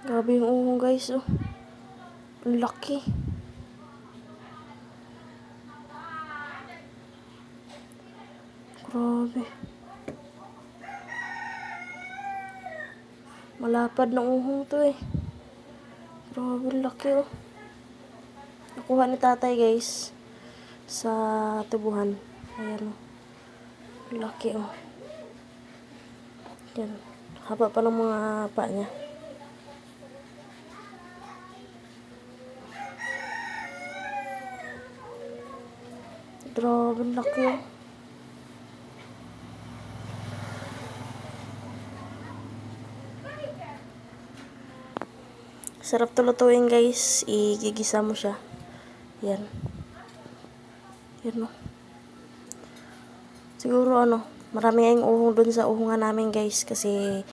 Grabe yung uhong guys, oh. Ang laki. Grabe. Malapad ng uhong to eh. Grabe, ang laki oh. Nakuha ni tatay guys sa tubuhan. Ayan oh. Laki oh. Yan. Haba pa ng mga pa niya. Grabe, laki oh. Sarap to lutuin guys. Igigisa mo siya. Yan. Yan oh. Siguro ano, marami ngayong uhong dun sa uhungan namin guys kasi